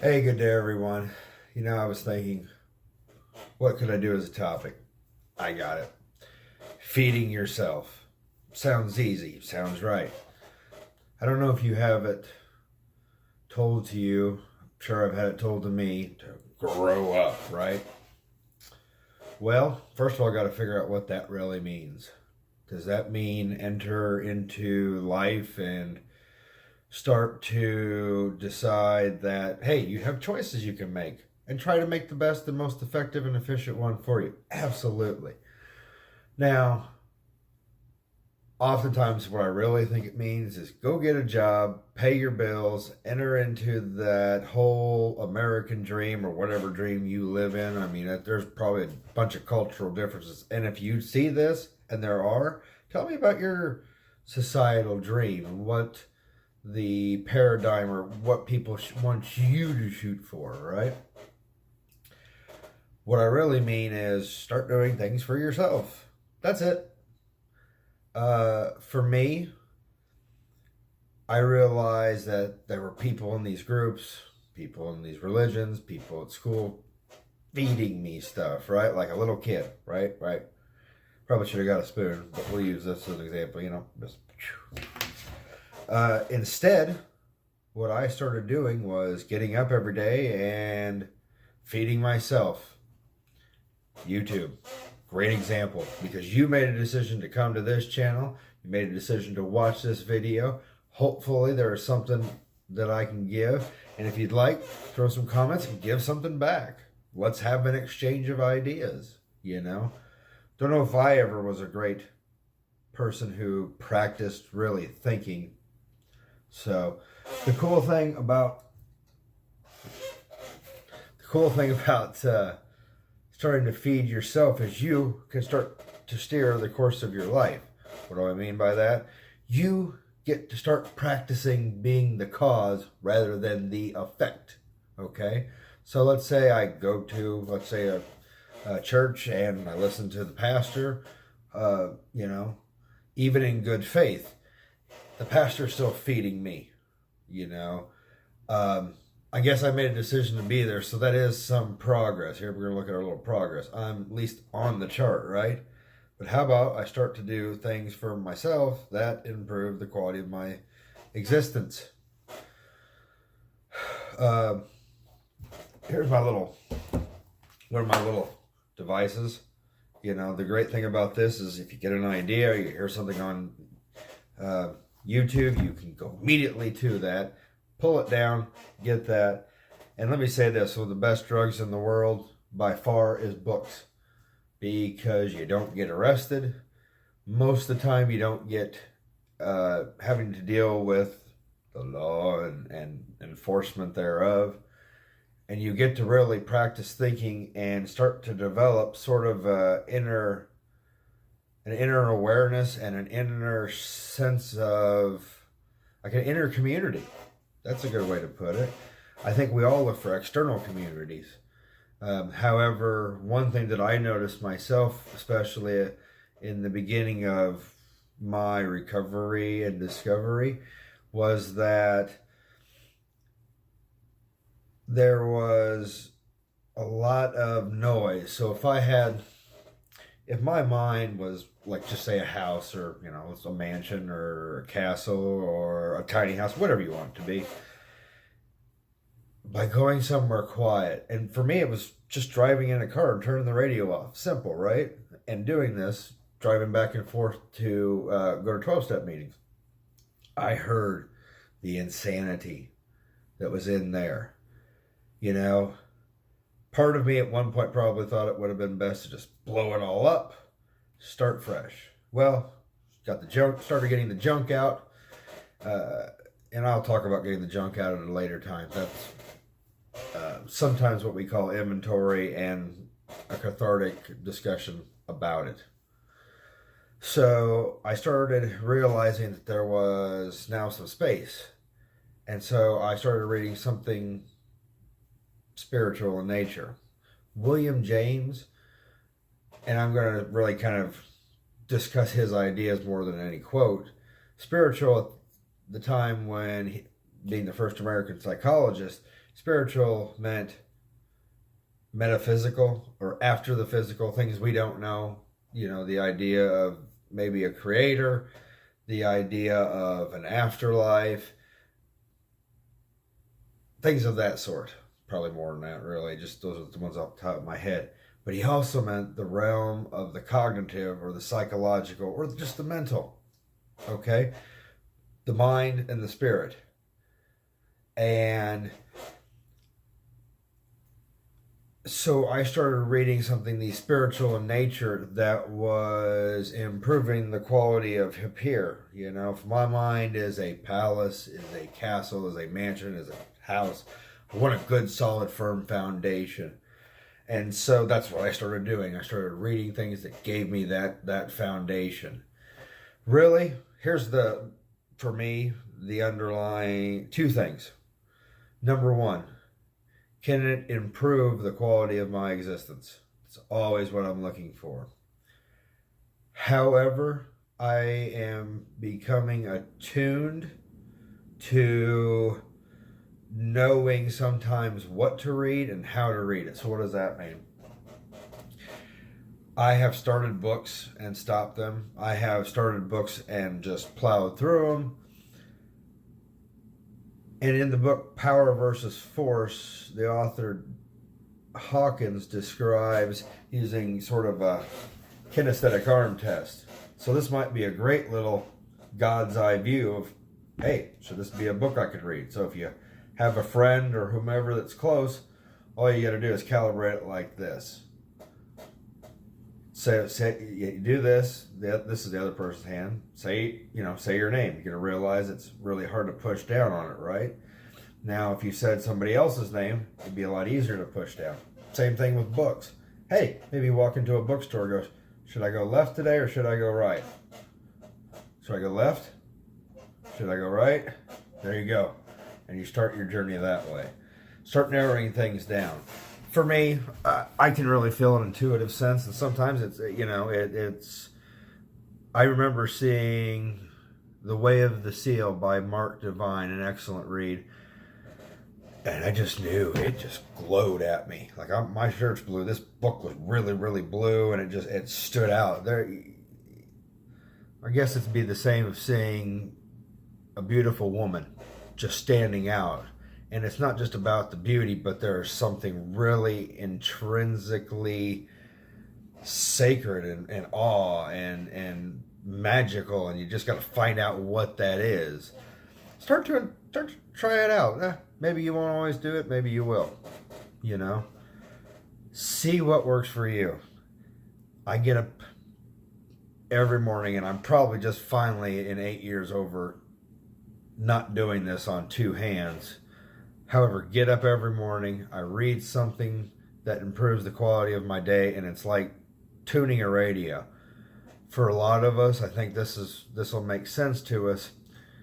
Hey, good day, everyone. I was thinking, what could I do as a topic? I got it. Feeding yourself. Sounds easy, sounds right. I don't know if you have it told to you. I'm sure I've had it told to me to grow up, right? Well, first of all, I got to figure out what that really means. Does that mean enter into life and start to decide that, hey, you have choices you can make and try to make the best and most effective and efficient one for you? Absolutely. Now, oftentimes, what I really think it means is go get a job, pay your bills, enter into that whole American dream or whatever dream you live in. I mean, there's probably a bunch of cultural differences. And if you see this, and there are, tell me about your societal dream and what the paradigm or what people want you to shoot for, right? What I really mean is start doing things for yourself. That's it. For me, I realized that there were people in these groups, people in these religions, people at school feeding me stuff, right? Like a little kid, right? Right. Probably should have got a spoon, but we'll use this as an example, just. Instead, what I started doing was getting up every day and feeding myself. YouTube, great example, because you made a decision to come to this channel. You made a decision to watch this video. Hopefully there is something that I can give. And if you'd like, throw some comments and give something back. Let's have an exchange of ideas. Don't know if I ever was a great person who practiced really thinking. So the cool thing about starting to feed yourself is you can start to steer the course of your life. What do I mean by that? You get to start practicing being the cause rather than the effect. Okay? So let's say I go to, a church and I listen to the pastor, even in good faith, the pastor's still feeding me, you know. I guess I made a decision to be there, so that is some progress. Here we're going to look at our little progress. I'm at least on the chart, right? But how about I start to do things for myself that improve the quality of my existence? Uh, Here's one of my little devices. The great thing about this is if you get an idea, you hear something on YouTube, you can go immediately to that, pull it down, get that. And let me say this, one of the best drugs in the world by far is books, because you don't get arrested. Most of the time you don't get having to deal with the law and enforcement thereof. And you get to really practice thinking and start to develop sort of an inner awareness and an inner sense of like an inner community. That's a good way to put it. I think we all look for external communities. However, one thing that I noticed myself, especially in the beginning of my recovery and discovery, was that there was a lot of noise. So if my mind was like, just say a house, or it's a mansion or a castle or a tiny house, whatever you want it to be, by going somewhere quiet. And for me, it was just driving in a car and turning the radio off. Simple, right? And doing this, driving back and forth to go to 12-step meetings. I heard the insanity that was in there. Part of me at one point probably thought it would have been best to just blow it all up, start fresh. Well, started getting the junk out, and I'll talk about getting the junk out at a later time. That's sometimes what we call inventory and a cathartic discussion about it. So I started realizing that there was now some space. And so I started reading something spiritual in nature. William James, and I'm going to really kind of discuss his ideas more than any quote. Spiritual at the time when being the first American psychologist, Spiritual meant metaphysical or after the physical, things we don't know. You know, the idea of maybe a creator, the idea of an afterlife, things of that sort. Probably more than that, really. Just those are the ones off the top of my head. But he also meant the realm of the cognitive or the psychological or just the mental. Okay? The mind and the spirit. And so I started reading something, the spiritual in nature, that was improving the quality of here. You know, if my mind is a palace, is a castle, is a mansion, is a house, I want a good, solid, firm foundation. And so that's what I started doing. I started reading things that gave me that foundation. Really, here's for me, the underlying two things. Number one, can it improve the quality of my existence? It's always what I'm looking for. However, I am becoming attuned to knowing sometimes what to read and how to read it. So what does that mean? I have started books and stopped them. I have started books and just plowed through them. And in the book Power versus Force, the author Hawkins describes using sort of a kinesthetic arm test. So this might be a great little God's eye view of, hey, should this be a book I could read? So if you have a friend or whomever that's close, all you got to do is calibrate it like this. So you do this. This is the other person's hand. Say your name. You're gonna realize it's really hard to push down on it, right? Now, if you said somebody else's name, it'd be a lot easier to push down. Same thing with books. Hey, maybe you walk into a bookstore and goes, should I go left today or should I go right? Should I go left? Should I go right? There you go. And you start your journey that way. Start narrowing things down. For me, I can really feel an intuitive sense, and sometimes it's. I remember seeing The Way of the Seal by Mark Divine, an excellent read, and I just knew it just glowed at me. Like my shirt's blue. This book was really, really blue, and it stood out. There, I guess it'd be the same of seeing a beautiful woman just standing out. And it's not just about the beauty, but there's something really intrinsically sacred and awe and magical, and you just got to find out what that is. Start to try it out. Maybe you won't always do it. Maybe you will. You know, see what works for you. I get up every morning, and I'm probably just finally in 8 years over not doing this on two hands. However, get up every morning, I read something that improves the quality of my day, and it's like tuning a radio. For a lot of us, I think this will make sense to us.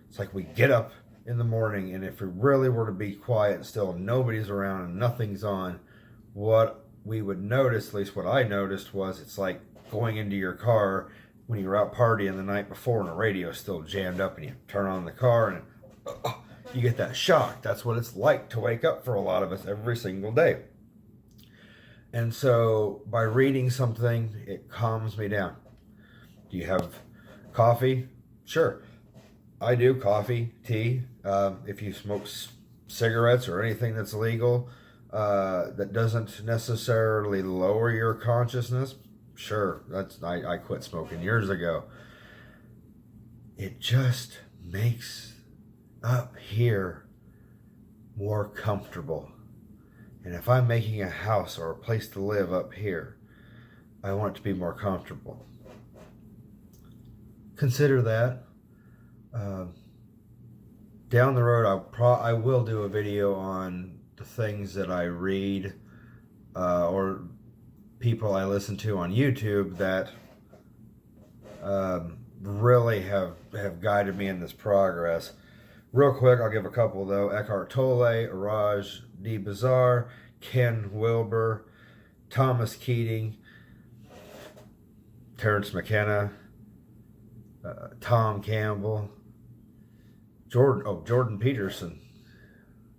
It's like we get up in the morning, and if we really were to be quiet and still, nobody's around and nothing's on, what we would notice, at least what I noticed, was it's like going into your car when you were out partying the night before and the radio's still jammed up, and you turn on the car and you get that shock. That's what it's like to wake up for a lot of us every single day. And so by reading something, it calms me down. Do you have coffee? Sure. I do. Coffee, tea. If you smoke cigarettes or anything that's legal that doesn't necessarily lower your consciousness, sure. I quit smoking years ago. It just makes up here more comfortable. And if I'm making a house or a place to live up here, I want it to be more comfortable. Consider that. Down the road, I will do a video on the things that I read or people I listen to on YouTube that really have guided me in this progress. Real quick, I'll give a couple though. Eckhart Tolle, Iraj D. Bazar, Ken Wilber, Thomas Keating, Terence McKenna, Tom Campbell, Jordan Peterson.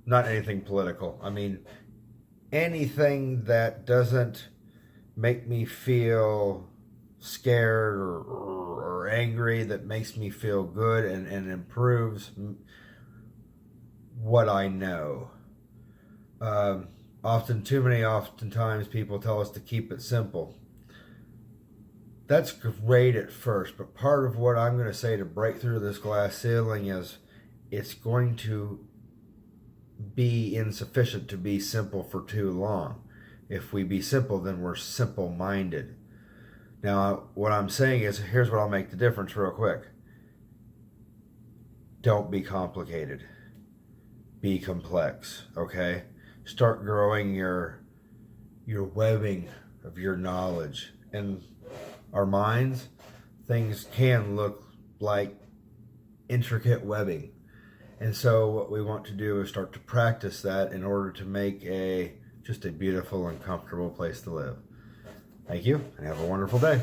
not anything political. I mean, anything that doesn't make me feel scared or angry, that makes me feel good and improves what I know. Oftentimes people tell us to keep it simple. That's great at first, but part of what I'm going to say to break through this glass ceiling is it's going to be insufficient to be simple for too long. If we be simple, then we're simple-minded. Now, what I'm saying is, here's what I'll make the difference real quick. Don't be complicated. Be complex, okay? Start growing your webbing of your knowledge. And our minds, things can look like intricate webbing. And so what we want to do is start to practice that in order to make just a beautiful and comfortable place to live. Thank you, and have a wonderful day.